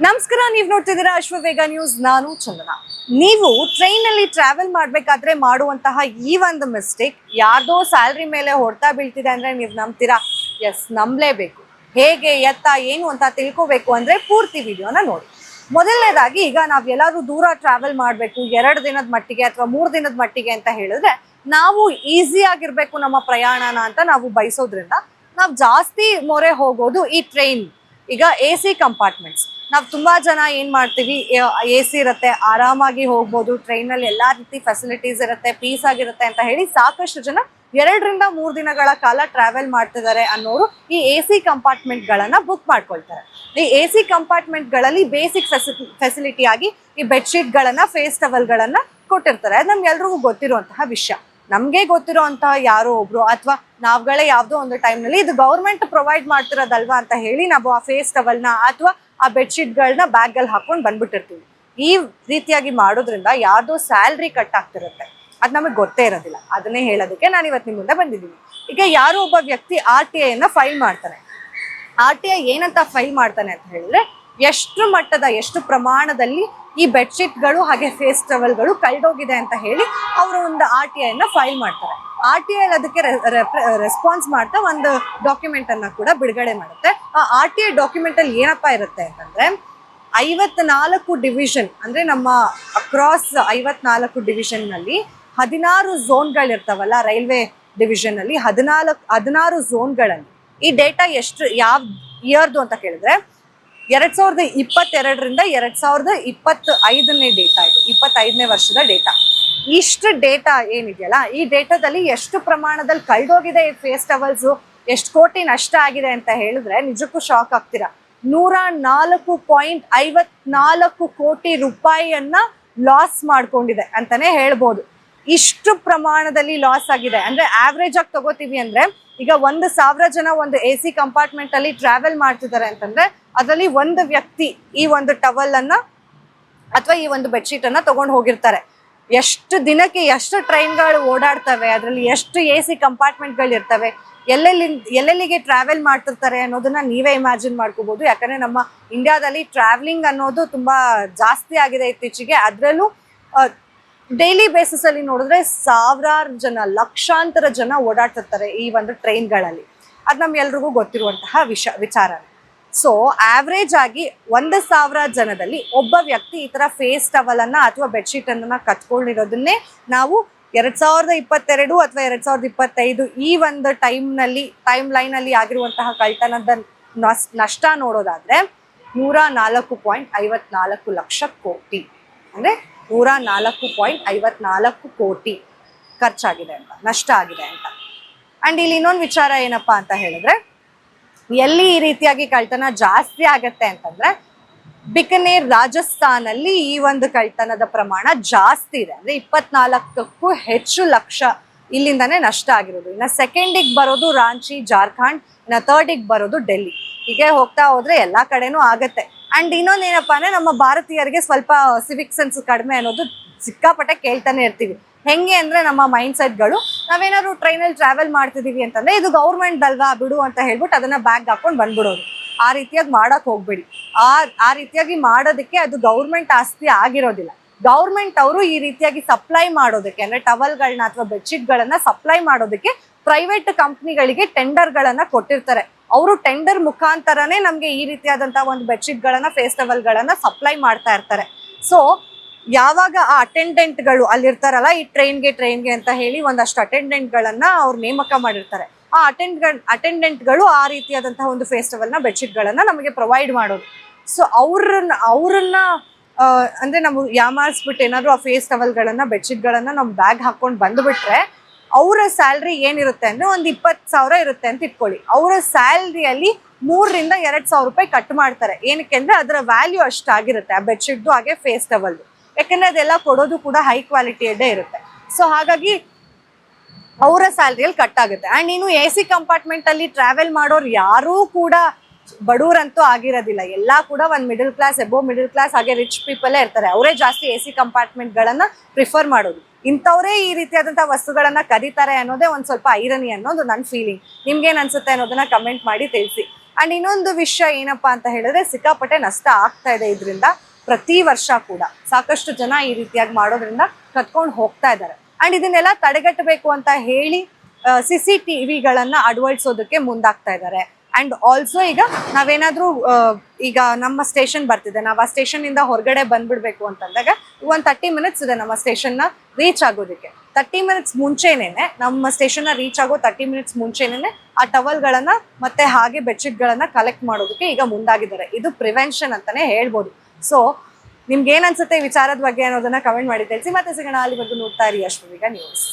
ನಮಸ್ಕಾರ, ನೀವು ನೋಡ್ತಿದ್ದೀರಾ ಅಶ್ವವೇಗ ನ್ಯೂಸ್. ನಾನು ಚಂದನಾ. ನೀವು ಟ್ರೈನ್ ಅಲ್ಲಿ ಟ್ರಾವೆಲ್ ಮಾಡ್ಬೇಕಾದ್ರೆ ಮಾಡುವಂತಹ ಈ ಒಂದು ಮಿಸ್ಟೇಕ್ ಯಾರ್ದೋ ಸ್ಯಾಲ್ರಿ ಮೇಲೆ ಹೊಡ್ತಾ ಬೀಳ್ತಿದೆ ಅಂದ್ರೆ ನೀವು ನಂಬ್ತೀರಾ? ಎಸ್, ನಂಬಲೇಬೇಕು. ಹೇಗೆ ಎತ್ತ ಏನು ಅಂತ ತಿಳ್ಕೋಬೇಕು ಅಂದ್ರೆ ಪೂರ್ತಿ ವಿಡಿಯೋನ ನೋಡಿ. ಮೊದಲನೇದಾಗಿ, ಈಗ ನಾವ್ ಎಲ್ಲಾದ್ರೂ ದೂರ ಟ್ರಾವೆಲ್ ಮಾಡ್ಬೇಕು 2 ದಿನದ ಮಟ್ಟಿಗೆ ಅಥವಾ 3 ದಿನದ ಮಟ್ಟಿಗೆ ಅಂತ ಹೇಳಿದ್ರೆ, ನಾವು ಈಸಿ ಆಗಿರ್ಬೇಕು ನಮ್ಮ ಪ್ರಯಾಣನ ಅಂತ ನಾವು ಬಯಸೋದ್ರಿಂದ ನಾವು ಜಾಸ್ತಿ ಮೊರೆ ಹೋಗೋದು ಈ ಟ್ರೈನ್. ಈಗ AC ಕಂಪಾರ್ಟ್ಮೆಂಟ್ಸ್, ನಾವು ತುಂಬಾ ಜನ ಏನ್ ಮಾಡ್ತೀವಿ, AC ಇರುತ್ತೆ, ಆರಾಮಾಗಿ ಹೋಗ್ಬೋದು, ಟ್ರೈನಲ್ಲಿ ಎಲ್ಲಾ ರೀತಿ ಫೆಸಿಲಿಟೀಸ್ ಇರುತ್ತೆ, ಪೀಸ್ ಆಗಿರುತ್ತೆ ಅಂತ ಹೇಳಿ ಸಾಕಷ್ಟು ಜನ 2 ರಿಂದ 3 ದಿನಗಳ ಕಾಲ ಟ್ರಾವೆಲ್ ಮಾಡ್ತಿದ್ದಾರೆ ಅನ್ನೋರು ಈ AC ಕಂಪಾರ್ಟ್ಮೆಂಟ್ ಗಳನ್ನ ಬುಕ್ ಮಾಡ್ಕೊಳ್ತಾರೆ. ಈ AC ಕಂಪಾರ್ಟ್ಮೆಂಟ್ ಗಳಲ್ಲಿ ಬೇಸಿಕ್ ಫೆಸಿಲಿಟಿ ಆಗಿ ಈ ಬೆಡ್ಶೀಟ್ ಗಳನ್ನ, ಫೇಸ್ ಟವಲ್ ಗಳನ್ನ ಕೊಟ್ಟಿರ್ತಾರೆ. ಅದು ನಮ್ಗೆಲ್ರಿಗೂ ಗೊತ್ತಿರುವಂತಹ ವಿಷಯ. ನಮ್ಗೆ ಗೊತ್ತಿರುವಂತಹ ಯಾರೋ ಒಬ್ರು ಅಥವಾ ನಾವ್ಗಳೇ ಯಾವ್ದೋ ಒಂದು ಟೈಮ್ ನಲ್ಲಿ ಇದು ಗೌರ್ಮೆಂಟ್ ಪ್ರೊವೈಡ್ ಮಾಡ್ತಿರೋದಲ್ವಾ ಅಂತ ಹೇಳಿ ನಾವು ಆ ಫೇಸ್ ಟವಲ್ನ ಅಥವಾ ಆ ಬೆಡ್ಶೀಟ್ ಗಳನ್ನ ಬ್ಯಾಗ್ ಅಲ್ಲಿ ಹಾಕೊಂಡು ಬಂದ್ಬಿಟ್ಟಿರ್ತೀವಿ. ಈ ರೀತಿಯಾಗಿ ಮಾಡೋದ್ರಿಂದ ಯಾರ್ದೋ ಸ್ಯಾಲ್ರಿ ಕಟ್ ಆಗ್ತಿರುತ್ತೆ, ಅದು ನಮಗೆ ಗೊತ್ತೇ ಇರೋದಿಲ್ಲ. ಅದನ್ನೇ ಹೇಳೋದಕ್ಕೆ ನಾನು ಇವತ್ತು ನಿಮ್ಮ ಮುಂದೆ ಬಂದಿದ್ದೀನಿ. ಈಗ ಯಾರೋ ಒಬ್ಬ ವ್ಯಕ್ತಿ RTI ಫೈಲ್ ಮಾಡ್ತಾನೆ. RTI ಏನಂತ ಫೈಲ್ ಮಾಡ್ತಾನೆ ಅಂತ ಹೇಳಿದ್ರೆ, ಎಷ್ಟು ಪ್ರಮಾಣದಲ್ಲಿ ಈ ಬೆಡ್ಶೀಟ್ಗಳು ಹಾಗೆ ಫೇಸ್ ಟವಲ್ಗಳು ಕಳೆದೋಗಿದೆ ಅಂತ ಹೇಳಿ ಅವರು ಒಂದು RTI ಫೈಲ್ ಮಾಡ್ತಾರೆ. RTI ಅದಕ್ಕೆ ರೆಸ್ಪಾನ್ಸ್ ಮಾಡ್ತಾ ಒಂದು ಡಾಕ್ಯುಮೆಂಟ್ ಅನ್ನ ಕೂಡ ಬಿಡುಗಡೆ ಮಾಡುತ್ತೆ. ಆ RTI ಡಾಕ್ಯುಮೆಂಟ್ ಅಲ್ಲಿ ಏನಪ್ಪಾ ಇರುತ್ತೆ ಅಂತಂದ್ರೆ, 54 ಡಿವಿಷನ್ ಅಂದ್ರೆ ನಮ್ಮ ಅಕ್ರಾಸ್ 54 ಡಿವಿಷನ್ ನಲ್ಲಿ 16 ಝೋನ್ಗಳಿರ್ತಾವಲ್ಲ ರೈಲ್ವೆ ಡಿವಿಷನ್ ಅಲ್ಲಿ, 16 ಝೋನ್ಗಳಲ್ಲಿ ಈ ಡೇಟಾ ಯಾವ ಇಯರ್ದು ಅಂತ ಕೇಳಿದ್ರೆ 2022 ರಿಂದ 2025ನೇ ಡೇಟಾ. ಇದು 25ನೇ ವರ್ಷದ ಡೇಟಾ. ಇಷ್ಟು ಡೇಟಾ ಏನಿದೆಯಲ್ಲ, ಈ ಡೇಟಾದಲ್ಲಿ ಎಷ್ಟು ಪ್ರಮಾಣದಲ್ಲಿ ಕಳೆದೋಗಿದೆ ಈ ಫೇಸ್ ಟವಲ್ಸ್, ಎಷ್ಟು ಕೋಟಿ ನಷ್ಟ ಆಗಿದೆ ಅಂತ ಹೇಳಿದ್ರೆ ನಿಜಕ್ಕೂ ಶಾಕ್ ಆಗ್ತೀರಾ. 104.54 ಕೋಟಿ ರೂಪಾಯಿಯನ್ನ ಲಾಸ್ ಮಾಡ್ಕೊಂಡಿದೆ ಅಂತಾನೆ ಹೇಳ್ಬೋದು. ಇಷ್ಟು ಪ್ರಮಾಣದಲ್ಲಿ ಲಾಸ್ ಆಗಿದೆ ಅಂದ್ರೆ, ಆವ್ರೇಜ್ ಆಗಿ ತಗೋತೀವಿ ಅಂದ್ರೆ, ಈಗ 1,000 ಜನ ಒಂದು AC ಕಂಪಾರ್ಟ್ಮೆಂಟ್ ಅಲ್ಲಿ ಟ್ರಾವೆಲ್ ಮಾಡ್ತಿದ್ದಾರೆ ಅಂತಂದ್ರೆ ಅದರಲ್ಲಿ ಒಂದು ವ್ಯಕ್ತಿ ಈ ಒಂದು ಟವಲ್ ಅನ್ನ ಅಥವಾ ಈ ಒಂದು ಬೆಡ್ಶೀಟ್ ಅನ್ನ ತಗೊಂಡು ಹೋಗಿರ್ತಾರೆ. ಎಷ್ಟು ದಿನಕ್ಕೆ ಎಷ್ಟು ಟ್ರೈನ್ಗಳು ಓಡಾಡ್ತವೆ, ಅದರಲ್ಲಿ ಎಷ್ಟು AC ಕಂಪಾರ್ಟ್ಮೆಂಟ್ಗಳು ಇರ್ತವೆ, ಎಲ್ಲೆಲ್ಲಿಗೆ ಟ್ರಾವೆಲ್ ಮಾಡ್ತಿರ್ತಾರೆ ಅನ್ನೋದನ್ನ ನೀವೇ ಇಮ್ಯಾಜಿನ್ ಮಾಡ್ಕೋಬಹುದು. ಯಾಕಂದ್ರೆ ನಮ್ಮ ಇಂಡಿಯಾದಲ್ಲಿ ಟ್ರಾವೆಲಿಂಗ್ ಅನ್ನೋದು ತುಂಬಾ ಜಾಸ್ತಿ ಆಗಿದೆ ಇತ್ತೀಚೆಗೆ. ಅದರಲ್ಲೂ ಡೈಲಿ ಬೇಸಿಸ್ ಅಲ್ಲಿ ನೋಡಿದ್ರೆ ಸಾವಿರಾರು ಜನ, ಲಕ್ಷಾಂತರ ಜನ ಓಡಾಡ್ತಿರ್ತಾರೆ ಈ ಒಂದು ಟ್ರೈನ್ಗಳಲ್ಲಿ. ಅದು ನಮ್ಗೆಲ್ರಿಗೂ ಗೊತ್ತಿರುವಂತಹ ವಿಚಾರ. ಸೊ ಆವ್ರೇಜ್ ಆಗಿ 1,000 ಜನದಲ್ಲಿ ಒಬ್ಬ ವ್ಯಕ್ತಿ ಈ ತರ ಫೇಸ್ ಟವಲ್ ಅನ್ನ ಅಥವಾ ಬೆಡ್ಶೀಟ್ ಅನ್ನ ಕತ್ಕೊಂಡಿರೋದನ್ನೇ ನಾವು 2022 ಅಥವಾ 2025 ಈ ಒಂದು ಟೈಮ್ ಲೈನ್ ಅಲ್ಲಿ ಆಗಿರುವಂತಹ ಕಳ್ತನದ ನಷ್ಟ ನೋಡೋದಾದ್ರೆ 104.54 ಲಕ್ಷ ಕೋಟಿ, ಅಂದ್ರೆ 104.54 ಕೋಟಿ ಖರ್ಚಾಗಿದೆ ಅಂತ, ನಷ್ಟ ಆಗಿದೆ ಅಂತ. ಅಂಡ್ ಇಲ್ಲಿ ಇನ್ನೊಂದು ವಿಚಾರ ಏನಪ್ಪಾ ಅಂತ ಹೇಳಿದ್ರೆ, ಎಲ್ಲಿ ಈ ರೀತಿಯಾಗಿ ಕಳ್ತನ ಜಾಸ್ತಿ ಆಗತ್ತೆ ಅಂತಂದ್ರೆ ಬಿಕನೇರ್, ರಾಜಸ್ಥಾನಲ್ಲಿ ಈ ಒಂದು ಕಳ್ತನದ ಪ್ರಮಾಣ ಜಾಸ್ತಿ ಇದೆ. ಅಂದ್ರೆ 24ಕ್ಕೂ ಹೆಚ್ಚು ಲಕ್ಷ ಇಲ್ಲಿಂದಾನೇ ನಷ್ಟ ಆಗಿರೋದು. ಇನ್ನು ಸೆಕೆಂಡಿಗೆ ಬರೋದು ರಾಂಚಿ, ಜಾರ್ಖಂಡ್, ಇನ್ನು ಥರ್ಡಿಗೆ ಬರೋದು ಡೆಲ್ಲಿ. ಹೀಗೆ ಹೋಗ್ತಾ ಹೋದ್ರೆ ಎಲ್ಲಾ ಕಡೆನೂ ಆಗತ್ತೆ. ಅಂಡ್ ಇನ್ನೊಂದೇನಪ್ಪಾ ಅಂದ್ರೆ, ನಮ್ಮ ಭಾರತೀಯರಿಗೆ ಸ್ವಲ್ಪ ಸಿವಿಕ್ ಸೆನ್ಸ್ ಕಡಿಮೆ ಅನ್ನೋದು ಸಿಕ್ಕಾಪಟ್ಟೆ ಕೇಳ್ತಾನೆ ಇರ್ತೀವಿ. ಹೆಂಗೆ ಅಂದ್ರೆ, ನಮ್ಮ ಮೈಂಡ್ ಸೆಟ್ಗಳು, ನಾವೇನಾದ್ರು ಟ್ರೈನಲ್ಲಿ ಟ್ರಾವೆಲ್ ಮಾಡ್ತಿದೀವಿ ಅಂತಂದ್ರೆ ಇದು ಗೌರ್ಮೆಂಟ್ ಅಲ್ವಾ ಬಿಡು ಅಂತ ಹೇಳ್ಬಿಟ್ಟು ಅದನ್ನ ಬ್ಯಾಗ್ ಹಾಕೊಂಡು ಬಂದ್ಬಿಡೋದು. ಆ ರೀತಿಯಾಗಿ ಮಾಡಕ್ ಹೋಗ್ಬೇಡಿ. ಆ ರೀತಿಯಾಗಿ ಮಾಡೋದಕ್ಕೆ ಅದು ಗೌರ್ಮೆಂಟ್ ಆಸ್ತಿ ಆಗಿರೋದಿಲ್ಲ. ಗೌರ್ಮೆಂಟ್ ಅವರು ಈ ರೀತಿಯಾಗಿ ಸಪ್ಲೈ ಮಾಡೋದಕ್ಕೆ, ಅಂದ್ರೆ ಟವಲ್ಗಳನ್ನ ಅಥವಾ ಬೆಡ್ಶೀಟ್ ಗಳನ್ನ ಸಪ್ಲೈ ಮಾಡೋದಕ್ಕೆ ಪ್ರೈವೇಟ್ ಕಂಪ್ನಿಗಳಿಗೆ ಟೆಂಡರ್ಗಳನ್ನ ಕೊಟ್ಟಿರ್ತಾರೆ. ಅವರು ಟೆಂಡರ್ ಮುಖಾಂತರನೇ ನಮ್ಗೆ ಈ ರೀತಿಯಾದಂತಹ ಒಂದು ಬೆಡ್ಶೀಟ್ ಗಳನ್ನ, ಫೇಸ್ ಟವಲ್ ಗಳನ್ನ ಸಪ್ಲೈ ಮಾಡ್ತಾ ಇರ್ತಾರೆ. ಸೊ ಯಾವಾಗ ಆ ಅಟೆಂಡೆಂಟ್ಗಳು ಅಲ್ಲಿರ್ತಾರಲ್ಲ, ಈ ಟ್ರೈನ್ಗೆ ಅಂತ ಹೇಳಿ ಒಂದಷ್ಟು ಅಟೆಂಡೆಂಟ್ಗಳನ್ನ ಅವ್ರು ನೇಮಕ ಮಾಡಿರ್ತಾರೆ. ಆ ಅಟೆಂಡೆಂಟ್ಗಳು ಆ ರೀತಿಯಾದಂತಹ ಒಂದು ಫೇಸ್ ಟವಲ್ನ, ಬೆಡ್ಶೀಟ್ ಗಳನ್ನ ನಮಗೆ ಪ್ರೊವೈಡ್ ಮಾಡೋದು. ಸೊ ಅವ್ರನ್ನ ಅಂದ್ರೆ ನಾವು ಯಾಮಾರಿಸ್ಬಿಟ್ಟು ಏನಾದ್ರು ಆ ಫೇಸ್ ಟವಲ್ ಗಳನ್ನ, ಬೆಡ್ಶೀಟ್ ಗಳನ್ನ ನಮ್ ಬ್ಯಾಗ್ ಹಾಕೊಂಡು ಬಂದ್ಬಿಟ್ರೆ, ಅವರ ಸ್ಯಾಲ್ರಿ ಏನಿರುತ್ತೆ ಅಂದ್ರೆ ಒಂದು 20,000 ಇರುತ್ತೆ ಅಂತ ಇಟ್ಕೊಳ್ಳಿ. ಅವರ ಸ್ಯಾಲ್ರಿಯಲ್ಲಿ 3 ರಿಂದ 2,000 ರೂಪಾಯಿ ಕಟ್ ಮಾಡ್ತಾರೆ. ಏನಕ್ಕೆ ಅಂದ್ರೆ ಅದರ ವ್ಯಾಲ್ಯೂ ಅಷ್ಟಾಗಿರುತ್ತೆ ಆ ಬೆಡ್ಶೀಟ್ದು ಹಾಗೆ ಫೇಸ್ ಟವಲ್ದು. ಯಾಕಂದ್ರೆ ಅದೆಲ್ಲ ಕೊಡೋದು ಕೂಡ ಹೈ ಕ್ವಾಲಿಟಿಯದ್ದೇ ಇರುತ್ತೆ. ಸೊ ಹಾಗಾಗಿ ಅವರ ಸ್ಯಾಲ್ರಿಯಲ್ಲಿ ಕಟ್ ಆಗುತ್ತೆ. ಅಂಡ್ ಇನ್ನು AC ಕಂಪಾರ್ಟ್ಮೆಂಟ್ ಅಲ್ಲಿ ಟ್ರಾವೆಲ್ ಮಾಡೋರು ಯಾರೂ ಕೂಡ ಬಡವರಂತೂ ಆಗಿರೋದಿಲ್ಲ. ಎಲ್ಲಾ ಕೂಡ ಒಂದು middle class, above middle class ಹಾಗೆ ರಿಚ್ ಪೀಪಲ್ ಇರ್ತಾರೆ. ಅವರೇ ಜಾಸ್ತಿ AC ಕಂಪಾರ್ಟ್ಮೆಂಟ್ ಗಳನ್ನ ಪ್ರಿಫರ್ ಮಾಡೋದು. ಇಂಥವರೇ ಈ ರೀತಿಯಾದಂತಹ ವಸ್ತುಗಳನ್ನ ಕದೀತಾರೆ ಅನ್ನೋದೇ ಒಂದ್ ಸ್ವಲ್ಪ ಐರನಿ ಅನ್ನೋದು ನನ್ನ ಫೀಲಿಂಗ್. ನಿಮ್ಗೇನ್ ಅನ್ಸುತ್ತೆ ಅನ್ನೋದನ್ನ ಕಮೆಂಟ್ ಮಾಡಿ ತಿಳಿಸಿ. ಅಂಡ್ ಇನ್ನೊಂದು ವಿಷಯ ಏನಪ್ಪಾ ಅಂತ ಹೇಳಿದ್ರೆ ಸಿಕ್ಕಾಪಟ್ಟೆ ನಷ್ಟ ಆಗ್ತಾ ಇದೆ ಇದರಿಂದ. ಪ್ರತಿ ವರ್ಷ ಕೂಡ ಸಾಕಷ್ಟು ಜನ ಈ ರೀತಿಯಾಗಿ ಮಾಡೋದ್ರಿಂದ ಕತ್ಕೊಂಡು ಹೋಗ್ತಾ ಇದ್ದಾರೆ. ಅಂಡ್ ಇದನ್ನೆಲ್ಲ ತಡೆಗಟ್ಟಬೇಕು ಅಂತ ಹೇಳಿ CCTVಗಳನ್ನ ಅಳವಡಿಸೋದಕ್ಕೆ ಮುಂದಾಗ್ತಾ ಇದ್ದಾರೆ. ಅಂಡ್ ಆಲ್ಸೋ ಈಗ ನಾವೇನಾದ್ರೂ ಈಗ ನಮ್ಮ ಸ್ಟೇಷನ್ ಬರ್ತಿದೆ, ನಾವು ಆ ಸ್ಟೇಷನ್ ಇಂದ ಹೊರಗಡೆ ಬಂದ್ಬಿಡ್ಬೇಕು ಅಂತಂದಾಗ ಒಂದು 30 ಮಿನಿಟ್ಸ್ ಇದೆ ನಮ್ಮ ಸ್ಟೇಷನ್ ನ ರೀಚ್ ಆಗೋದಕ್ಕೆ. 30 ಮಿನಿಟ್ಸ್ ಮುಂಚೆನೇನೆ, ನಮ್ಮ ಸ್ಟೇಷನ್ ನ ರೀಚ್ ಆಗೋ 30 ಮಿನಿಟ್ಸ್ ಮುಂಚೆನೇನೆ ಆ ಟವಲ್ಗಳನ್ನ ಮತ್ತೆ ಹಾಗೆ ಬೆಡ್ಶೀಟ್ ಗಳನ್ನ ಕಲೆಕ್ಟ್ ಮಾಡೋದಕ್ಕೆ ಈಗ ಮುಂದಾಗಿದ್ದಾರೆ. ಇದು ಪ್ರಿವೆನ್ಷನ್ ಅಂತಾನೆ ಹೇಳ್ಬೋದು. ಸೊ ನಿಮ್ಗೆ ಏನ್ ಅನ್ಸುತ್ತೆ ಈ ವಿಚಾರದ ಬಗ್ಗೆ ಅನ್ನೋದನ್ನ ಕಮೆಂಟ್ ಮಾಡಿ ತಿಳಿಸಿ. ಮತ್ತೆ ಸಿಗೋಣ, ಅಲ್ಲಿವರೆಗೂ ನೋಡ್ತಾ ಇರಿ ಅಶ್ವವೇಗ ನ್ಯೂಸ್.